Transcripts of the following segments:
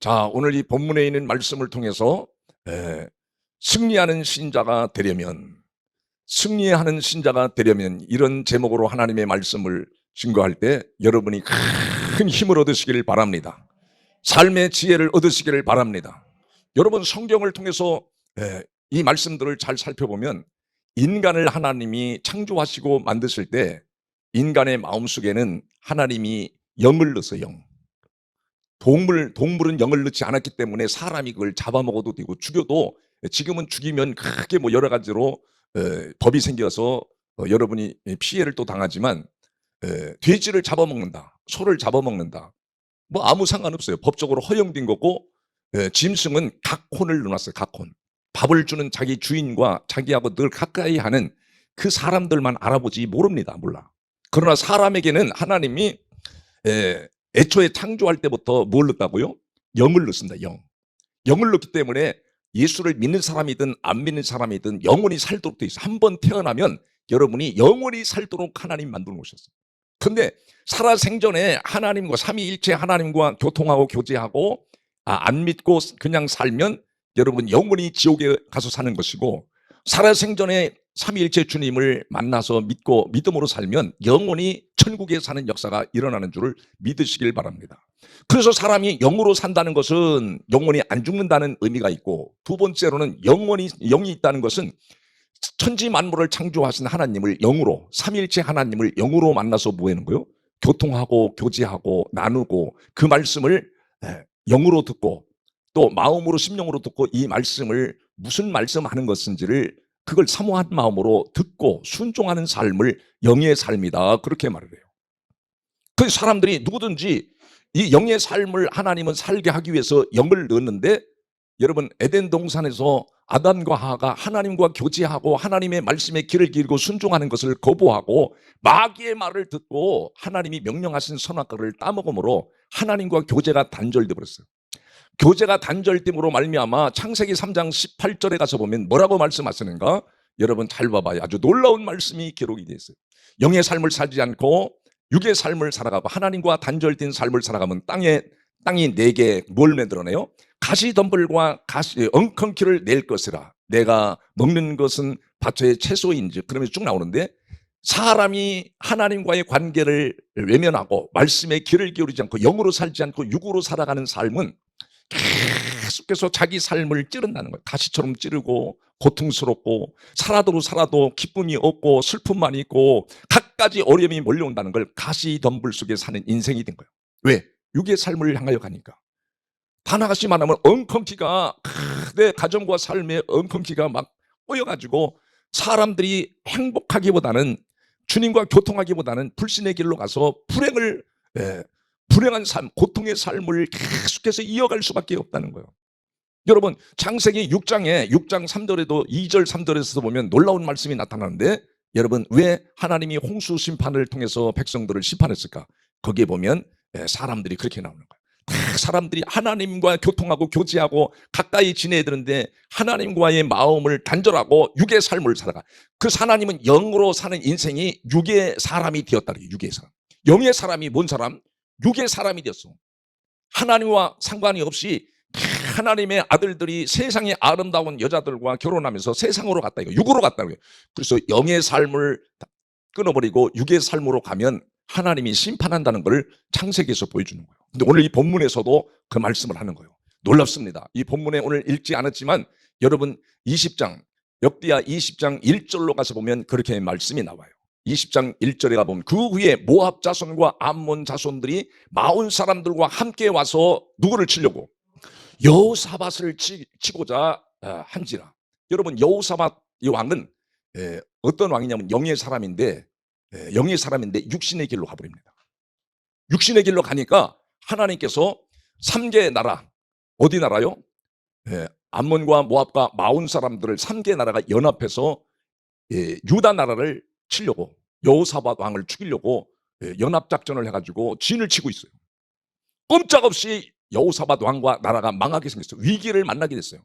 자, 오늘 이 본문에 있는 말씀을 통해서 승리하는 신자가 되려면, 승리하는 신자가 되려면 이런 제목으로 하나님의 말씀을 증거할 때 여러분이 큰 힘을 얻으시기를 바랍니다. 삶의 지혜를 얻으시기를 바랍니다. 여러분, 성경을 통해서 이 말씀들을 잘 살펴보면 인간을 하나님이 창조하시고 만드실 때 인간의 마음속에는 하나님이 영을 넣었어요. 영. 동물은 영을 넣지 않았기 때문에 사람이 그걸 잡아먹어도 되고 죽여도, 지금은 죽이면 크게 뭐 여러 가지로 법이 생겨서 여러분이 피해를 또 당하지만, 돼지를 잡아먹는다, 소를 잡아먹는다, 뭐 아무 상관없어요. 법적으로 허용된 거고, 짐승은 각혼을 넣어놨어요. 각혼. 밥을 주는 자기 주인과 자기하고 늘 가까이 하는 그 사람들만 알아보지 모릅니다. 몰라. 그러나 사람에게는 하나님이 애초에 창조할 때부터 뭘 넣었다고요? 영을 넣습니다. 영을 넣기 때문에 예수를 믿는 사람이든 안 믿는 사람이든 영원히 살도록 돼 있어요. 한번 태어나면 여러분이 영원히 살도록 하나님 만들어 놓으셨어요. 근데 살아생전에 하나님과 삼위일체 하나님과 교통하고 교제하고 안 믿고 그냥 살면 여러분 영원히 지옥에 가서 사는 것이고, 살아생전에 삼위일체 주님을 만나서 믿고 믿음으로 살면 영원히 천국에 사는 역사가 일어나는 줄을 믿으시길 바랍니다. 그래서 사람이 영으로 산다는 것은 영원히 안 죽는다는 의미가 있고, 두 번째로는 영이 있다는 것은 천지 만물을 창조하신 하나님을 영으로, 삼위일체 하나님을 영으로 만나서 뭐 하는 거요? 교통하고 교제하고 나누고 그 말씀을 영으로 듣고 또 마음으로 심령으로 듣고 이 말씀을 무슨 말씀하는 것인지를 그걸 사모한 마음으로 듣고 순종하는 삶을 영의 삶이다, 그렇게 말을 해요. 그 사람들이 누구든지 이 영의 삶을 하나님은 살게 하기 위해서 영을 넣었는데, 여러분 에덴 동산에서 아담과 하와가 하나님과 교제하고 하나님의 말씀에 귀를 기울이고 순종하는 것을 거부하고 마귀의 말을 듣고 하나님이 명령하신 선악과를 따먹음으로 하나님과 교제가 단절돼 버렸어요. 교제가 단절됨으로 말미암아 창세기 3장 18절에 가서 보면 뭐라고 말씀하시는가? 여러분 잘 봐봐요. 아주 놀라운 말씀이 기록이 되어 있어요. 영의 삶을 살지 않고 육의 삶을 살아가고 하나님과 단절된 삶을 살아가면 땅이 내게 뭘 만들어내요? 가시덤불과 엉겅퀴를 낼 것이라. 내가 먹는 것은 밭의 채소인지, 그러면서 쭉 나오는데, 사람이 하나님과의 관계를 외면하고 말씀에 귀를 기울이지 않고 영으로 살지 않고 육으로 살아가는 삶은 계속해서 자기 삶을 찌른다는 거예요. 가시처럼 찌르고 고통스럽고 살아도 기쁨이 없고 슬픔만 있고 갖가지 어려움이 몰려온다는 걸 가시덤불 속에 사는 인생이 된 거예요. 왜? 육의 삶을 향하여 가니까. 다 나가시 말하면 엉겅퀴가 내 가정과 삶의 엉겅퀴가 막 꼬여가지고 사람들이 행복하기보다는, 주님과 교통하기보다는 불신의 길로 가서 불행한 삶, 고통의 삶을 계속해서 이어갈 수밖에 없다는 거예요. 여러분 창세기 6장 3절에도 2절 3절에서 보면 놀라운 말씀이 나타나는데, 여러분 왜 하나님이 홍수 심판을 통해서 백성들을 심판했을까? 거기에 보면 사람들이 그렇게 나오는 거예요. 사람들이 하나님과 교통하고 교제하고 가까이 지내야 되는데 하나님과의 마음을 단절하고 육의 삶을 살아가. 그 하나님은 영으로 사는 인생이 육의 사람이 되었다. 육의 사람. 영의 사람이 뭔 사람? 육의 사람이 되었어. 하나님과 상관이 없이 하나님의 아들들이 세상의 아름다운 여자들과 결혼하면서 세상으로 갔다, 이거 육으로 갔다. 그래서 영의 삶을 끊어버리고 육의 삶으로 가면 하나님이 심판한다는 걸 창세기에서 보여주는 거예요. 근데 오늘 이 본문에서도 그 말씀을 하는 거예요. 놀랍습니다. 이 본문에 오늘 읽지 않았지만 여러분 20장 역대하 20장 1절로 가서 보면 그렇게 말씀이 나와요. 20장 1절에 가보면 그 후에 모압 자손과 암몬 자손들이 마온 사람들과 함께 와서 누구를 치려고? 여호사밧을 치고자 한지라. 여러분 여호사밧 이 왕은 어떤 왕이냐면 영의 사람인데 육신의 길로 가버립니다. 육신의 길로 가니까 하나님께서 3개의 나라, 어디 나라요? 암몬과 모압과 마온 사람들을 3개의 나라가 연합해서 유다 나라를 치려고, 여호사밧 왕을 죽이려고 연합작전을 해가지고 진을 치고 있어요. 꼼짝없이 여호사밧 왕과 나라가 망하게 생겼어요. 위기를 만나게 됐어요.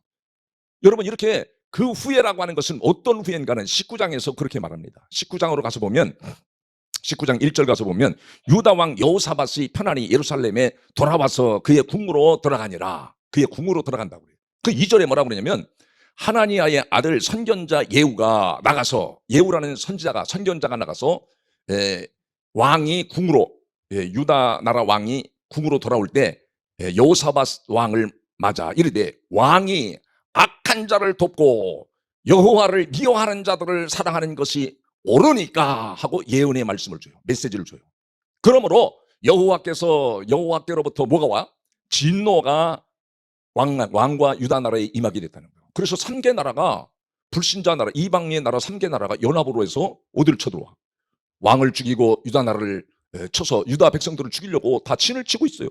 여러분 이렇게 그 후회라고 하는 것은 어떤 후회인가는 19장에서 그렇게 말합니다. 19장으로 가서 보면 19장 1절 가서 보면 유다 왕 여호사밧이 편안히 예루살렘에 돌아와서 그의 궁으로 들어가니라. 그의 궁으로 들어간다고 그래요. 그 2절에 뭐라고 그러냐면 하나니아의 아들 선견자 예후가 나가서, 예후라는 선견자가 나가서 왕이 궁으로, 유다 나라 왕이 궁으로 돌아올 때 여호사밧 왕을 맞아 이르되 왕이 악한 자를 돕고 여호와를 미워하는 자들을 사랑하는 것이 옳으니까 하고 예언의 말씀을 줘요. 메시지를 줘요. 그러므로 여호와께로부터 뭐가 와? 진노가 왕과 유다 나라에 임하게 됐다는 거예요. 그래서 3개 나라가, 불신자 나라, 이방의 나라 3개 나라가 연합으로 해서 어디를 쳐들어와? 왕을 죽이고 유다 나라를 쳐서 유다 백성들을 죽이려고 다 진을 치고 있어요.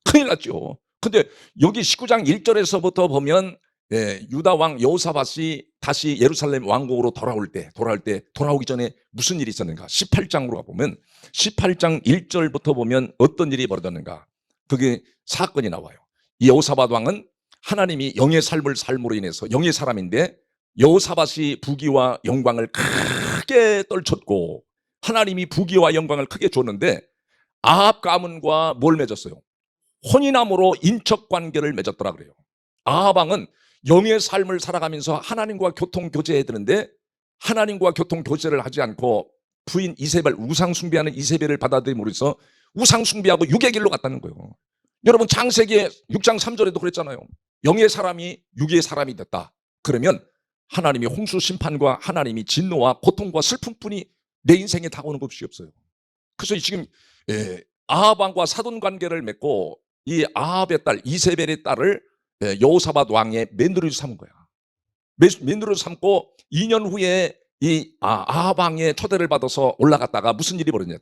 큰일 났죠. 근데 여기 19장 1절에서부터 보면 유다 왕 여호사밧이 다시 예루살렘 왕국으로 돌아오기 전에 무슨 일이 있었는가? 18장으로 가보면 18장 1절부터 보면 어떤 일이 벌어졌는가? 그게 사건이 나와요. 이 여호사밧 왕은 하나님이 영의 삶을 삶으로 인해서, 영의 사람인데 여호사밧이 부귀와 영광을 크게 떨쳤고 하나님이 부귀와 영광을 크게 줬는데 아합 가문과 뭘 맺었어요? 혼인함으로 인척 관계를 맺었더라 그래요. 아합 왕은 영의 삶을 살아가면서 하나님과 교통 교제해야 되는데 하나님과 교통 교제를 하지 않고 부인 이세벨, 우상 숭배하는 이세벨을 받아들임으로 해서 우상 숭배하고 육의 길로 갔다는 거예요. 여러분 창세기 6장 3절에도 그랬잖아요. 영의 사람이 육의 사람이 됐다. 그러면 하나님이 홍수 심판과 하나님이 진노와 고통과 슬픔뿐이 내 인생에 다가오는 것이 없어요. 그래서 지금 아합 왕과 사돈 관계를 맺고 이 아합의 딸 이세벨의 딸을 여호사밧 왕의 며느리로 삼은 거야. 며느리로 삼고 2년 후에 이 아합 왕의 초대를 받아서 올라갔다가 무슨 일이 벌어졌냐?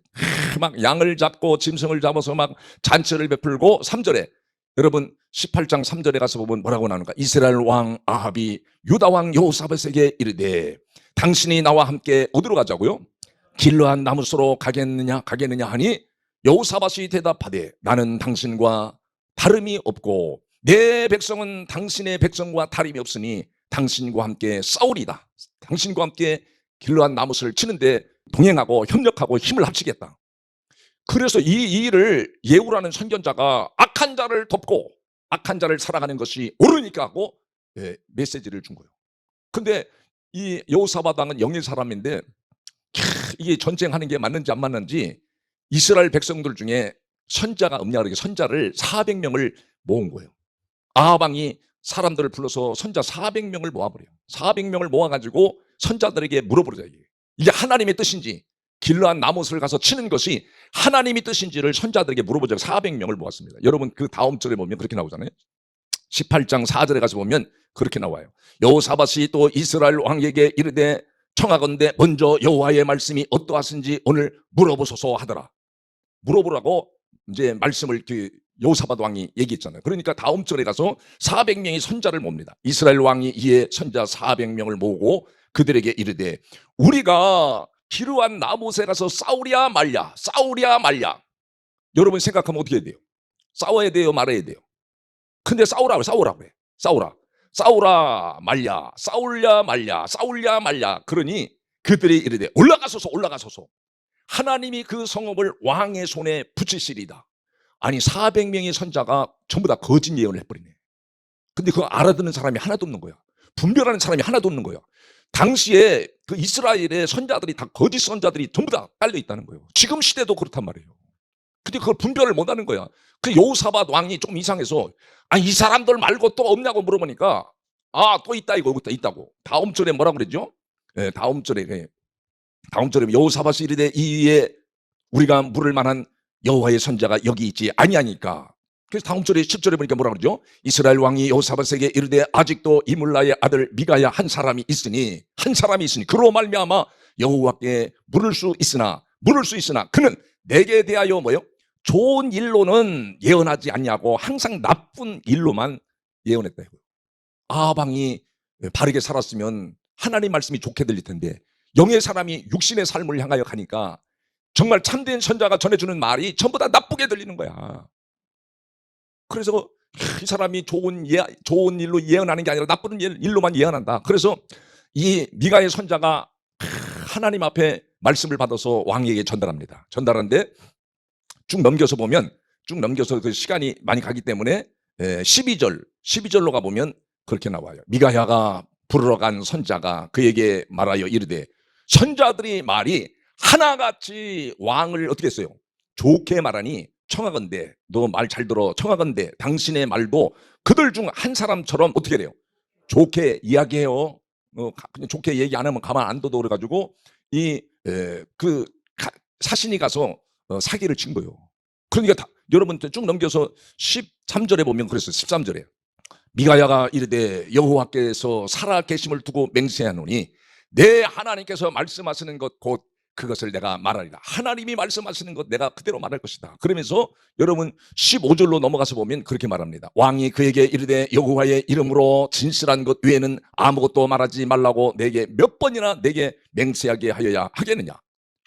막 양을 잡고 짐승을 잡아서 막 잔치를 베풀고 3절에, 여러분 18장 3절에 가서 보면 뭐라고 나오는가? 이스라엘 왕 아합이 유다 왕 여호사밧에게 이르되 당신이 나와 함께 어디로 가자고요? 길르한 나무수로 가겠느냐 하니 여호사밧이 대답하되 나는 당신과 다름이 없고 내 백성은 당신의 백성과 다름이 없으니 당신과 함께 싸우리다. 당신과 함께 길르한 나무를 치는데 동행하고 협력하고 힘을 합치겠다. 그래서 이 일을 예후라는 선견자가 악한 자를 돕고 악한 자를 살아가는 것이 옳으니까 하고 메시지를 준 거예요. 근데 이 여호사밧 왕은 영의 사람인데 이게 전쟁하는 게 맞는지 안 맞는지 이스라엘 백성들 중에 선자가 없냐 그러게 선자를 400명을 모은 거예요. 아합 왕이 사람들을 불러서 선자 400명을 모아버려요. 400명을 모아가지고 선자들에게 물어보자. 이게 하나님의 뜻인지, 길르한 나못을 가서 치는 것이 하나님의 뜻인지를 선자들에게 물어보자. 400명을 모았습니다. 여러분 그 다음 절에 보면 그렇게 나오잖아요. 18장 4절에 가서 보면 그렇게 나와요. 여호사밧이 또 이스라엘 왕에게 이르되 청하건대 먼저 여호와의 말씀이 어떠하신지 오늘 물어보소서 하더라. 물어보라고 이제 말씀을 여호사밧 왕이 얘기했잖아요. 그러니까 다음 절에 가서 400명의 선자를 모읍니다. 이스라엘 왕이 이에 선자 400명을 모으고 그들에게 이르되 우리가 기르한 나못에 가서 싸우랴 말랴. 여러분 생각하면 어떻게 해야 돼요? 싸워야 돼요, 말아야 돼요? 근데 싸우라 그래. 싸우라 말랴. 그러니 그들이 이르되 올라가소서. 하나님이 그 성읍을 왕의 손에 붙이시리다. 아니 400명의 선자가 전부 다 거짓 예언을 해버리네. 근데 그거 알아듣는 사람이 하나도 없는 거야. 분별하는 사람이 하나도 없는 거야. 당시에 그 이스라엘의 선자들이 다 거짓 선자들이 전부 다 깔려 있다는 거예요. 지금 시대도 그렇단 말이에요. 근데 그걸 분별을 못하는 거야. 그 여호사밧 왕이 좀 이상해서 이 사람들 말고 또 없냐고 물어보니까 또 있다 이거 있다고. 다음 절에 뭐라고 그랬죠? 다음 절에 여호사밧이 이르되 이에 우리가 물을 만한 여호와의 선자가 여기 있지 아니하니까. 그래서 다음 절에 10절에 보니까 뭐라 그러죠? 이스라엘 왕이 여호사밧에게 이르되 아직도 이물라의 아들 미가야 한 사람이 있으니 그로 말미암아 여호와께 물을 수 있으나 그는 내게 대하여 뭐요? 좋은 일로는 예언하지 않냐고 항상 나쁜 일로만 예언했다. 아합 왕이 바르게 살았으면 하나님 말씀이 좋게 들릴 텐데 영의 사람이 육신의 삶을 향하여 가니까 정말 참된 선자가 전해주는 말이 전부 다 나쁘게 들리는 거야. 그래서 이 사람이 좋은 일로 예언하는 게 아니라 나쁜 일로만 예언한다. 그래서 이 미가의 선자가 하나님 앞에 말씀을 받아서 왕에게 전달합니다. 전달하는데 쭉 넘겨서 보면 쭉 넘겨서 그 시간이 많이 가기 때문에 12절로 가보면 그렇게 나와요. 미가야가 부르러 간 선자가 그에게 말하여 이르되 선자들이 말이 하나같이 왕을 어떻게 했어요? 좋게 말하니 청하건대 너 말 잘 들어 청하건대 당신의 말도 그들 중 한 사람처럼 어떻게 돼요? 좋게 이야기해요. 그냥 좋게 얘기 안 하면 가만 안 둬도 그래가지고 그 사신이 가서 사기를 친 거예요. 그러니까 여러분 쭉 넘겨서 13절에 보면 그랬어요. 13절에 미가야가 이르되 여호와께서 살아계심을 두고 맹세하노니 내 하나님께서 말씀하시는 것 곧 그것을 내가 말하리라. 하나님이 말씀하시는 것 내가 그대로 말할 것이다. 그러면서 여러분 15절로 넘어가서 보면 그렇게 말합니다. 왕이 그에게 이르되 여호와의 이름으로 진실한 것 외에는 아무것도 말하지 말라고 내게 몇 번이나 내게 맹세하게 하여야 하겠느냐.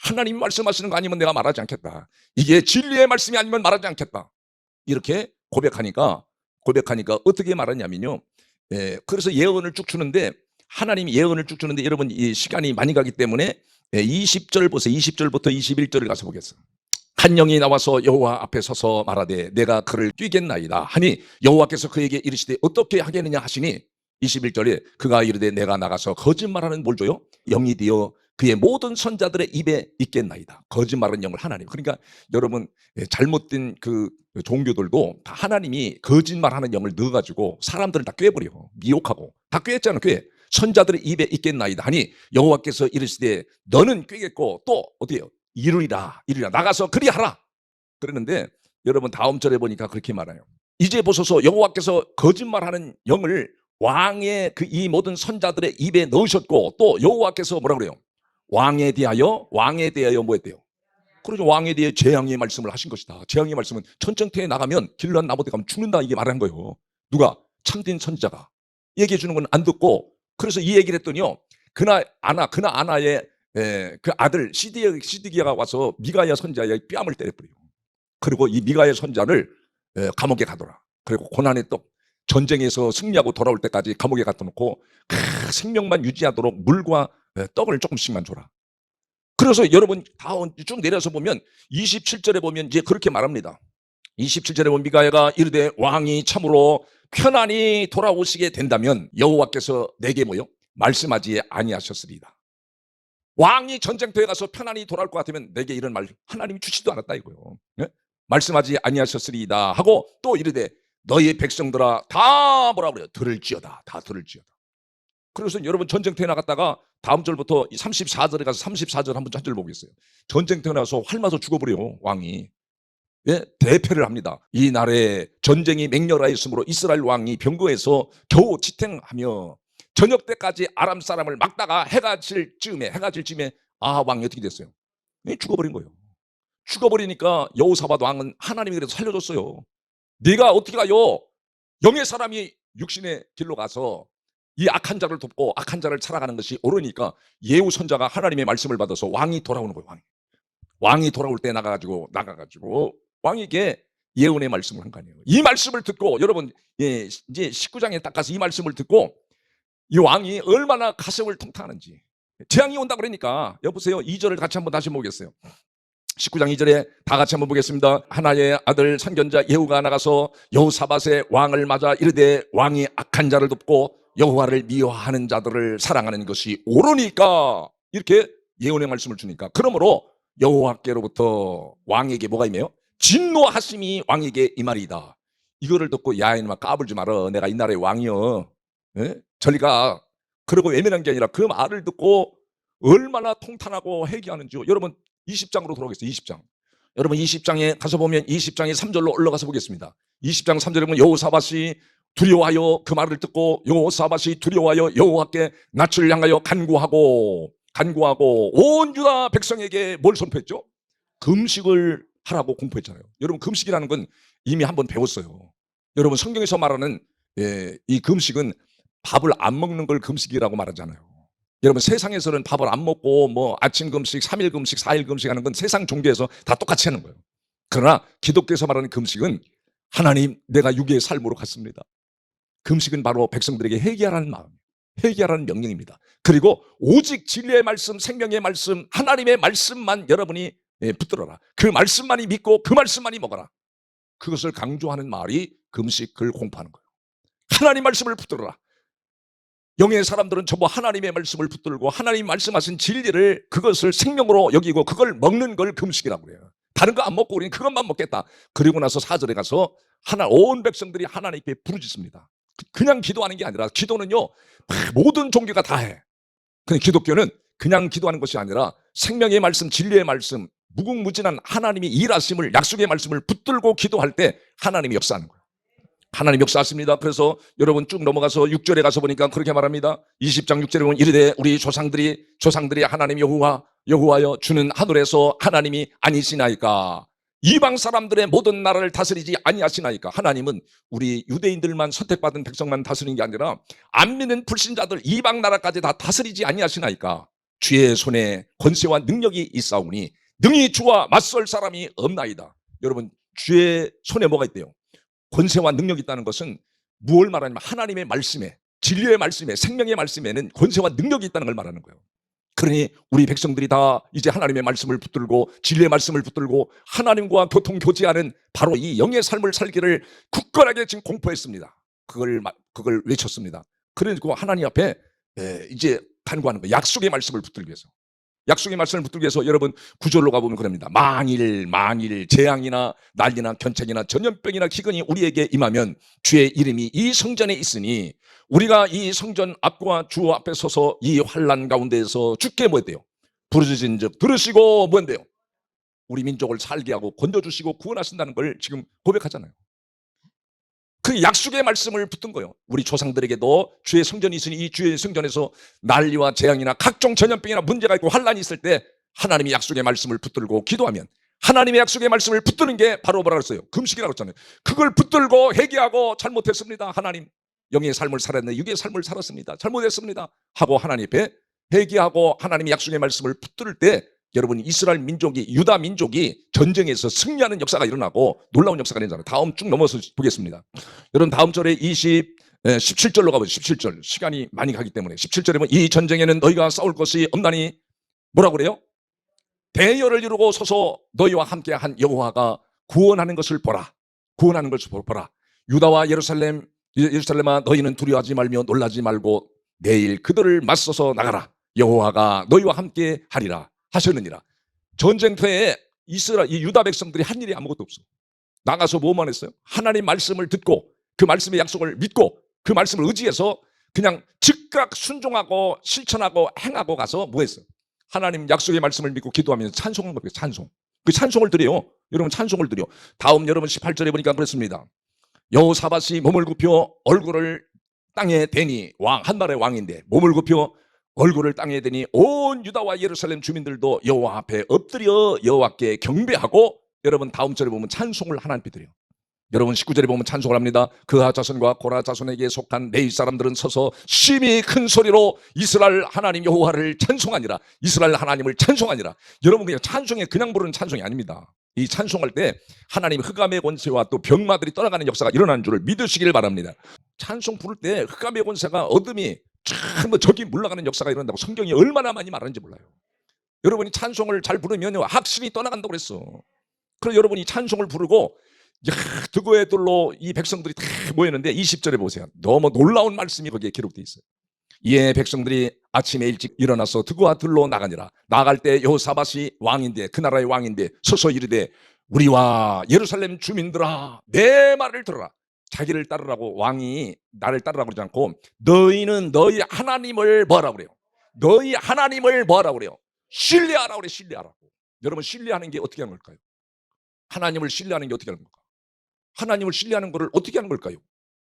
하나님이 말씀하시는 거 아니면 내가 말하지 않겠다. 이게 진리의 말씀이 아니면 말하지 않겠다. 이렇게 고백하니까 어떻게 말하냐면요. 그래서 예언을 쭉 주는데 하나님이 예언을 쭉 주는데 여러분 이 시간이 많이 가기 때문에 20절 보세요. 20절부터 21절을 가서 보겠어요. 한 영이 나와서 여호와 앞에 서서 말하되 내가 그를 뛰겠나이다 하니 여호와께서 그에게 이르시되 어떻게 하겠느냐 하시니 21절에 그가 이르되 내가 나가서 거짓말하는 뭘 줘요? 영이 되어 그의 모든 선자들의 입에 있겠나이다. 거짓말하는 영을 하나님. 그러니까 여러분 잘못된 그 종교들도 다 하나님이 거짓말하는 영을 넣어가지고 사람들을 다 꿰버려. 미혹하고 다 꿰었잖아. 꿰. 선자들의 입에 있겠나이다 하니 여호와께서 이르시되 너는 꿰겠고 또 어디에요? 이루리라. 나가서 그리하라. 그러는데 여러분 다음 절에 보니까 그렇게 말해요. 이제 보소서 여호와께서 거짓말하는 영을 왕의 이 모든 선자들의 입에 넣으셨고 또 여호와께서 뭐라 그래요? 왕에 대하여 뭐 했대요? 그러죠. 왕에 대해 재앙의 말씀을 하신 것이다. 재앙의 말씀은 천정태에 나가면 길란 나무에 가면 죽는다 이게 말한 거예요. 누가? 참된 선지자가 얘기해 주는 건 안 듣고 그래서 이 얘기를 했더니요. 그나 아나의 그 아들 시드기야가 와서 미가야 선자의 뺨을 때려버려요. 그리고 이 미가야 선자를 감옥에 가둬라. 그리고 고난의 떡 전쟁에서 승리하고 돌아올 때까지 감옥에 갖다 놓고 생명만 유지하도록 물과 떡을 조금씩만 줘라. 그래서 여러분 다 쭉 내려서 보면 27절에 보면 이제 그렇게 말합니다. 27절에 보면 미가야가 이르되 왕이 참으로 편안히 돌아오시게 된다면 여호와께서 내게 뭐요? 말씀하지 아니하셨으리이다. 왕이 전쟁터에 가서 편안히 돌아올 것 같으면 내게 이런 말 하나님이 주시도 않았다 이거요. 네? 말씀하지 아니하셨으리이다 하고 또 이르되 너희 백성들아 다 뭐라 그래요? 들을지어다. 다 들을지어다. 그래서 여러분 전쟁터에 나갔다가 다음 절부터 34절에 가서 34절 한 절 보겠어요. 전쟁터에 나가서 활 맞아 죽어버려요. 왕이. 대패를 합니다. 이 날에 전쟁이 맹렬하였으므로 이스라엘 왕이 병거에서 겨우 지탱하며 저녁 때까지 아람 사람을 막다가 해가 질 즈음에 왕이 어떻게 됐어요? 죽어버린 거예요. 죽어버리니까 여호사밧 왕은 하나님이 그래서 살려줬어요. 네가 어떻게 가요? 영의 사람이 육신의 길로 가서 이 악한 자를 돕고 악한 자를 살아가는 것이 옳으니까 예후 선자가 하나님의 말씀을 받아서 왕이 돌아오는 거예요. 왕이 돌아올 때 나가가지고 왕에게 예언의 말씀을 한 거 아니에요. 이 말씀을 듣고 여러분 이제 19장에 딱 가서 이 말씀을 듣고 이 왕이 얼마나 가슴을 통탄하는지 재앙이 온다 그러니까 여보세요 2절을 같이 한번 다시 보겠어요. 19장 2절에 다 같이 한번 보겠습니다. 하나의 아들 선견자 예후가 나가서 여호사밧의 왕을 맞아 이르되 왕이 악한 자를 돕고 여호와를 미워하는 자들을 사랑하는 것이 옳으니까 이렇게 예언의 말씀을 주니까 그러므로 여호와께로부터 왕에게 뭐가 임해요? 진노하심이 왕에게 이 말이다. 이거를 듣고 야 이놈아 까불지 마라. 내가 이 나라의 왕이여. 저리 가. 그러고 외면한 게 아니라 그 말을 듣고 얼마나 통탄하고 회개하는지요. 여러분 20장으로 돌아오겠어요. 20장. 여러분 20장에 가서 보면 20장의 3절로 올라가서 보겠습니다. 20장 3절에 보면 여호사밧이 두려워하여 그 말을 듣고 여호사밧이 두려워하여 여호와께 낯을 향하여 간구하고 온 유다 백성에게 뭘 선포했죠? 금식을 하라고 공포했잖아요. 여러분 금식이라는 건 이미 한번 배웠어요. 여러분 성경에서 말하는 이 금식은 밥을 안 먹는 걸 금식이라고 말하잖아요. 여러분 세상에서는 밥을 안 먹고 뭐 아침 금식, 3일 금식, 4일 금식 하는 건 세상 종교에서 다 똑같이 하는 거예요. 그러나 기독교에서 말하는 금식은 하나님 내가 육의 삶으로 갔습니다. 금식은 바로 백성들에게 회개하라는 마음이에요. 회개하라는 명령입니다. 그리고 오직 진리의 말씀, 생명의 말씀, 하나님의 말씀만 여러분이 붙들어라. 그 말씀만이 믿고 그 말씀만이 먹어라. 그것을 강조하는 말이 금식을 공포하는 거예요. 하나님 말씀을 붙들어라. 영의 사람들은 전부 하나님의 말씀을 붙들고 하나님 말씀하신 진리를, 그것을 생명으로 여기고 그걸 먹는 걸 금식이라고 그래요. 다른 거 안 먹고 우리는 그것만 먹겠다. 그리고 나서 4절에 가서 온 백성들이 하나님께 부르짖습니다. 그냥 기도하는 게 아니라, 기도는요 모든 종교가 다 해. 근데 기독교는 그냥 기도하는 것이 아니라 생명의 말씀, 진리의 말씀, 무궁무진한 하나님이 일하심을, 약속의 말씀을 붙들고 기도할 때 하나님이 역사하는 거예요. 하나님 역사하십니다. 그래서 여러분 쭉 넘어가서 6절에 가서 보니까 그렇게 말합니다. 20장 6절에 보면 이르되 우리 조상들이 하나님 여호와여 주는 하늘에서 하나님이 아니시나이까. 이방 사람들의 모든 나라를 다스리지 아니하시나이까. 하나님은 우리 유대인들만 선택받은 백성만 다스리는 게 아니라 안 믿는 불신자들 이방 나라까지 다 다스리지 아니하시나이까. 주의 손에 권세와 능력이 있사오니 능히 주와 맞설 사람이 없나이다. 여러분, 주의 손에 뭐가 있대요? 권세와 능력이 있다는 것은 무엇을 말하냐면 하나님의 말씀에, 진리의 말씀에, 생명의 말씀에는 권세와 능력이 있다는 걸 말하는 거예요. 그러니 우리 백성들이 다 이제 하나님의 말씀을 붙들고 진리의 말씀을 붙들고 하나님과 교통교제하는 바로 이 영의 삶을 살기를 굳건하게 지금 공포했습니다. 그걸 외쳤습니다. 그리고 하나님 앞에 이제 간구하는 거예요. 약속의 말씀을 붙들기 위해서. 약속의 말씀을 붙들기 위해서 여러분 9절로 가보면 그럽니다. 만일 재앙이나 난리나 견책이나 전염병이나 기근이 우리에게 임하면 주의 이름이 이 성전에 있으니 우리가 이 성전 앞과 주 앞에 서서 이 환난 가운데에서 주께 뭐했대요? 부르짖은 즉 들으시고 뭐한대요? 우리 민족을 살게 하고 건져주시고 구원하신다는 걸 지금 고백하잖아요. 그 약속의 말씀을 붙든 거예요. 우리 조상들에게도 주의 성전이 있으니 이 주의 성전에서 난리와 재앙이나 각종 전염병이나 문제가 있고 환난이 있을 때 하나님의 약속의 말씀을 붙들고 기도하면, 하나님의 약속의 말씀을 붙드는 게 바로 뭐라고 했어요? 금식이라고 했잖아요. 그걸 붙들고 회개하고 잘못했습니다. 하나님, 영의 삶을 살았는데 육의 삶을 살았습니다. 잘못했습니다. 하고 하나님 앞에 회개하고 하나님의 약속의 말씀을 붙들 때 여러분, 이스라엘 민족이, 유다 민족이 전쟁에서 승리하는 역사가 일어나고 놀라운 역사가 일어나잖아요. 다음 쭉 넘어서 보겠습니다. 여러분, 다음 절에 17절로 가보죠. 17절. 시간이 많이 가기 때문에 17절에 보면 이 전쟁에는 너희가 싸울 것이 없나니 뭐라고 그래요? 대열을 이루고 서서 너희와 함께한 여호와가 구원하는 것을 보라. 구원하는 것을 보라. 유다와 예루살렘아 너희는 두려워하지 말며 놀라지 말고 내일 그들을 맞서서 나가라. 여호와가 너희와 함께 하리라 하셨느니라. 전쟁터에 이 유다 백성들이 한 일이 아무것도 없어. 나가서 뭐만 했어요? 하나님 말씀을 듣고 그 말씀의 약속을 믿고 그 말씀을 의지해서 그냥 즉각 순종하고 실천하고 행하고 가서 뭐 했어요? 하나님 약속의 말씀을 믿고 기도하면서 찬송한 거예요. 찬송. 그 찬송을 드려요. 여러분, 찬송을 드려. 다음 여러분 18절에 보니까 그렇습니다. 여호사밧이 몸을 굽혀 얼굴을 땅에 대니, 한 나라의 왕인데 몸을 굽혀 얼굴을 땅에 대니 온 유다와 예루살렘 주민들도 여호와 앞에 엎드려 여호와께 경배하고, 여러분 다음 절에 보면 찬송을 하나님께 드려요. 여러분 19절에 보면 찬송을 합니다. 그하 자손과 고라 자손에게 속한 레위 사람들은 서서 심히 큰 소리로 이스라엘 하나님 여호와를 찬송하니라. 이스라엘 하나님을 찬송하니라. 여러분, 그냥 찬송에 그냥 부르는 찬송이 아닙니다. 이 찬송할 때 하나님 흑암의 권세와 또 병마들이 떠나가는 역사가 일어나는 줄을 믿으시길 바랍니다. 찬송 부를 때 흑암의 권세가, 어둠이 전부 저기 물러가는 역사가 일어난다고 성경이 얼마나 많이 말하는지 몰라요. 여러분이 찬송을 잘 부르면 학신이 떠나간다고 그랬어. 그래서 여러분이 찬송을 부르고 드고의 들로 이 백성들이 다 모였는데 20절에 보세요. 너무 놀라운 말씀이 거기에 기록되어 있어요. 이에 백성들이 아침에 일찍 일어나서 드고와 들로 나가니라. 나갈 때 여호사밧이 왕인데, 그 나라의 왕인데 서서 이르되 우리와 예루살렘 주민들아 내 말을 들어라. 자기를 따르라고, 왕이 나를 따르라고 그러지 않고 너희는 너희 하나님을 뭐하라고 그래요? 너희 하나님을 뭐하라고 그래요? 신뢰하라고 그래. 신뢰하라고. 여러분, 신뢰하는 게 어떻게 하는 걸까요? 하나님을 신뢰하는 게 어떻게 하는 걸까? 하나님을 신뢰하는 것을 어떻게 하는 걸까요?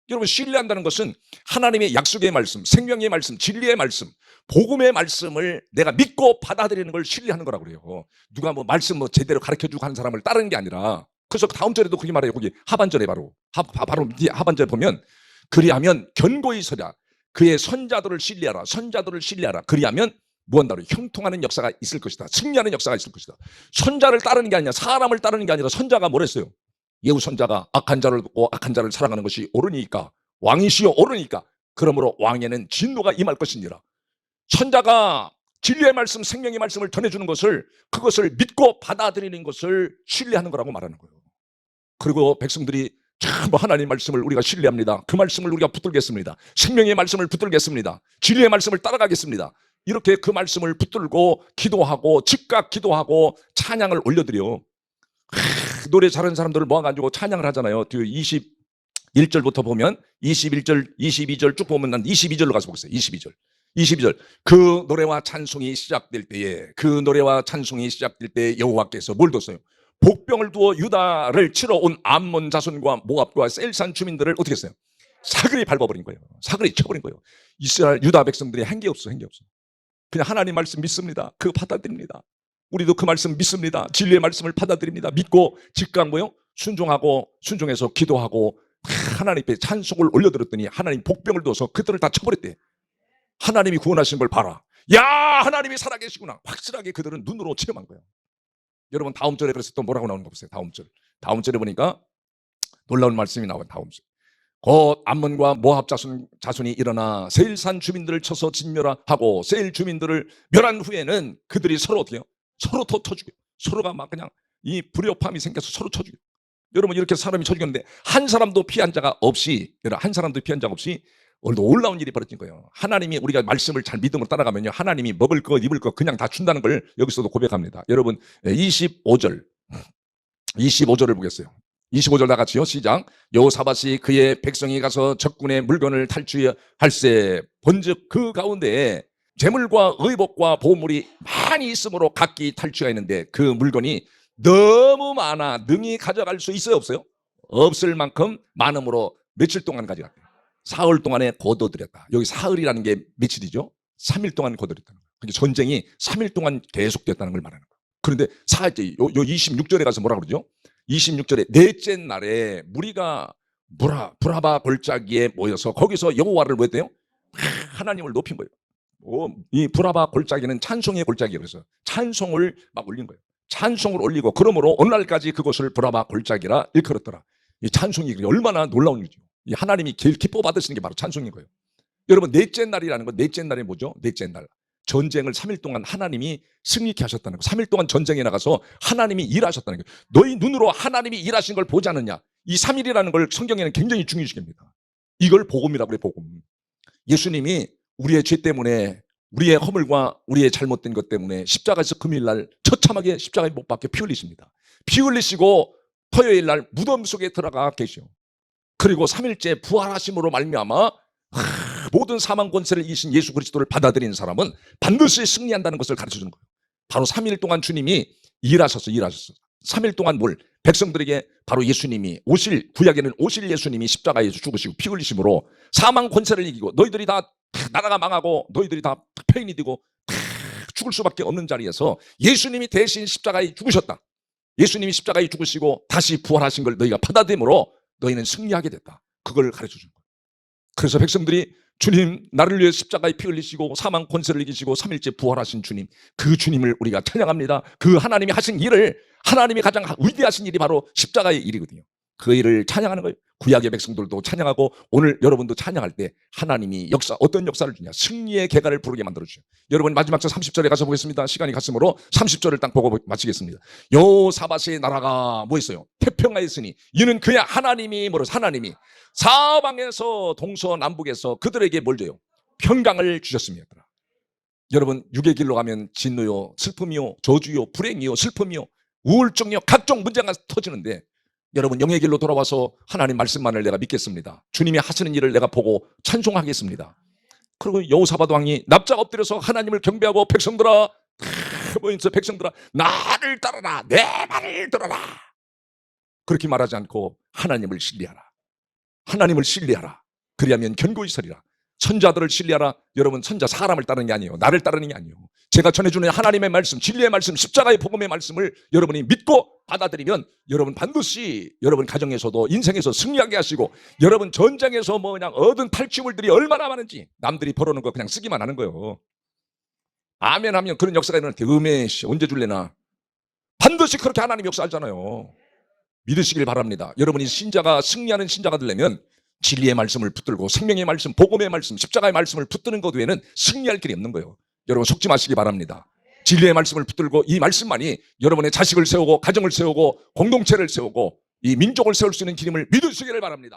여러분, 신뢰한다는 것은 하나님의 약속의 말씀, 생명의 말씀, 진리의 말씀, 복음의 말씀을 내가 믿고 받아들이는 걸 신뢰하는 거라고 그래요. 누가 말씀 제대로 가르쳐주고 하는 사람을 따르는 게 아니라. 그래서 다음 절에도 그렇게 말해요. 거기 하반절에 바로 하반절에 보면 그리하면 견고히 서라. 그의 선자들을 신뢰하라. 선자들을 신뢰하라. 그리하면 무언가로 형통하는 역사가 있을 것이다. 승리하는 역사가 있을 것이다. 선자를 따르는 게 아니라, 사람을 따르는 게 아니라, 선자가 뭐랬어요? 예후 선자가 악한 자를 듣고 악한 자를 사랑하는 것이 옳으니까, 왕이시여 옳으니까 그러므로 왕에는 진노가 임할 것이니라. 선자가 진리의 말씀, 생명의 말씀을 전해주는 것을, 그것을 믿고 받아들이는 것을 신뢰하는 거라고 말하는 거예요. 그리고 백성들이 전부 하나님 말씀을 우리가 신뢰합니다. 그 말씀을 우리가 붙들겠습니다. 생명의 말씀을 붙들겠습니다. 진리의 말씀을 따라가겠습니다. 이렇게 그 말씀을 붙들고 기도하고 즉각 기도하고 찬양을 올려드려. 노래 잘하는 사람들을 모아가지고 찬양을 하잖아요. 21절부터 보면 21절, 22절 쭉 보면 난 22절로 가서 보겠어요. 22절. 그 노래와 찬송이 시작될 때에, 그 노래와 찬송이 시작될 때에 여호와께서 뭘 뒀어요? 복병을 두어 유다를 치러 온 암몬 자손과 모압과 셀산 주민들을 어떻게 했어요? 사그리 밟아버린 거예요. 사그리 쳐버린 거예요. 이스라엘 유다 백성들이 한 게 없어. 그냥 하나님 말씀 믿습니다. 그거 받아들입니다. 우리도 그 말씀 믿습니다. 진리의 말씀을 받아들입니다. 믿고 즉각 뭐요? 순종해서 기도하고 하나님 앞에 찬송을 올려드렸더니 하나님 복병을 두어서 그들을 다 쳐버렸대. 하나님이 구원하신 걸 봐라. 야, 하나님이 살아계시구나. 확실하게 그들은 눈으로 체험한 거예요. 여러분 다음 절에 그래서 또 뭐라고 나오는 거 보세요. 다음 절에 보니까 놀라운 말씀이 나와요. 다음 절. 곧 암몬과 모압 자손이 일어나 세일산 주민들을 쳐서 진멸하고 세일 주민들을 멸한 후에는 그들이 서로 어떻게 해요? 서로 더 쳐죽여요. 서로가 막 그냥 이 불협화음이 생겨서 서로 쳐죽여요. 여러분 이렇게 사람이 쳐죽였는데 한 사람도 피한 자가 없이 오늘도 놀라운 일이 벌어진 거예요. 하나님이 우리가 말씀을 잘 믿음으로 따라가면요, 하나님이 먹을 거 입을 거 그냥 다 준다는 걸 여기서도 고백합니다. 여러분 25절을 보겠어요. 25절 다 같이요. 시작. 여호사밧이 그의 백성이 가서 적군의 물건을 탈취할세 본즉 그 가운데에 재물과 의복과 보물이 많이 있으므로 각기 탈취하였는데 그 물건이 너무 많아 능히 가져갈 수 있어요, 없어요? 없을 만큼 많음으로 며칠 동안 가져갔대요. 사흘 동안에 거둬들였다. 여기 사흘이라는 게 며칠이죠? 3일 동안 거둬들였다는 거예요. 그러니까 전쟁이 3일 동안 계속됐다는 걸 말하는 거예요. 그런데 사흘째, 요 26절에 가서 뭐라 그러죠? 26절에 넷째 날에 무리가 브라바 골짜기에 모여서 거기서 여호와를 뭐 했대요? 하나님을 높인 거예요. 이 브라바 골짜기는 찬송의 골짜기예요. 그래서 찬송을 막 올린 거예요. 찬송을 올리고 그러므로 오늘날까지 그것을 브라바 골짜기라 일컬었더라. 이 찬송이 얼마나 놀라운 일이죠. 이 하나님이 기뻐 받으시는 게 바로 찬송인 거예요. 여러분 넷째 날이라는 건, 넷째 날이 뭐죠? 넷째 날. 전쟁을 3일 동안 하나님이 승리케 하셨다는 거예요. 3일 동안 전쟁에 나가서 하나님이 일하셨다는 거예요. 너희 눈으로 하나님이 일하신 걸 보지 않느냐? 이 3일이라는 걸 성경에는 굉장히 중요시합니다. 이걸 복음이라고 그래, 복음. 예수님이 우리의 죄 때문에, 우리의 허물과 우리의 잘못된 것 때문에 십자가에서 금요일날 처참하게 십자가에 못 박혀 피 흘리십니다. 피 흘리시고 토요일날 무덤 속에 들어가 계시오. 그리고 3일째 부활하심으로 말미암아 모든 사망 권세를 이기신 예수 그리스도를 받아들이는 사람은 반드시 승리한다는 것을 가르쳐주는 거예요. 바로 3일 동안 주님이 일하셨어. 3일 동안 백성들에게 바로 예수님이 구약에는 오실 예수님이 십자가에서 죽으시고 피 흘리심으로 사망 권세를 이기고 너희들이 다 나라가 망하고 너희들이 다 폐인이 되고 죽을 수밖에 없는 자리에서 예수님이 대신 십자가에 죽으셨다. 예수님이 십자가에 죽으시고 다시 부활하신 걸 너희가 받아들임으로 너희는 승리하게 됐다. 그걸 가르쳐주는 거예요. 그래서 백성들이 주님, 나를 위해 십자가에 피 흘리시고 사망 권세를 이기시고 3일째 부활하신 주님, 그 주님을 우리가 찬양합니다. 그 하나님이 하신 일을, 하나님이 가장 위대하신 일이 바로 십자가의 일이거든요. 그 일을 찬양하는 거예요. 구약의 백성들도 찬양하고 오늘 여러분도 찬양할 때 하나님이 어떤 역사를 주냐? 승리의 계가를 부르게 만들어주죠. 여러분 마지막 절 30절에 가서 보겠습니다. 시간이 갔으므로 30절을 딱 보고 마치겠습니다. 여호사밧의 나라가 뭐 있어요? 태평하였으니 이는 그야 하나님이 하나님이 사방에서 동서남북에서 그들에게 뭘 줘요? 평강을 주셨습니다. 여러분 육의 길로 가면 진노요, 슬픔이요, 저주요, 불행이요, 슬픔이요, 우울증이요, 각종 문제가 터지는데 여러분 영의 길로 돌아와서 하나님 말씀만을 내가 믿겠습니다. 주님이 하시는 일을 내가 보고 찬송하겠습니다. 그리고 여호사밧 왕이 납작 엎드려서 하나님을 경배하고 백성들아 나를 따르라, 내 말을 들어라. 그렇게 말하지 않고 하나님을 신뢰하라. 그리하면 견고히 서리라. 선자들을 신뢰하라. 여러분 선자 사람을 따르는 게 아니에요. 나를 따르는 게 아니에요. 제가 전해주는 하나님의 말씀, 진리의 말씀, 십자가의 복음의 말씀을 여러분이 믿고 받아들이면 여러분 반드시 여러분 가정에서도 인생에서 승리하게 하시고 여러분 전쟁에서 그냥 얻은 탈취물들이 얼마나 많은지 남들이 벌어놓은 거 그냥 쓰기만 하는 거예요. 아멘 하면 그런 역사가 일어날 때 언제 줄래나? 반드시 그렇게 하나님 역사하잖아요. 믿으시길 바랍니다. 여러분이 승리하는 신자가 되려면 진리의 말씀을 붙들고 생명의 말씀, 복음의 말씀, 십자가의 말씀을 붙드는 것 외에는 승리할 길이 없는 거예요. 여러분 속지 마시기 바랍니다. 진리의 말씀을 붙들고 이 말씀만이 여러분의 자식을 세우고 가정을 세우고 공동체를 세우고 이 민족을 세울 수 있는 길임을 믿으시기를 바랍니다.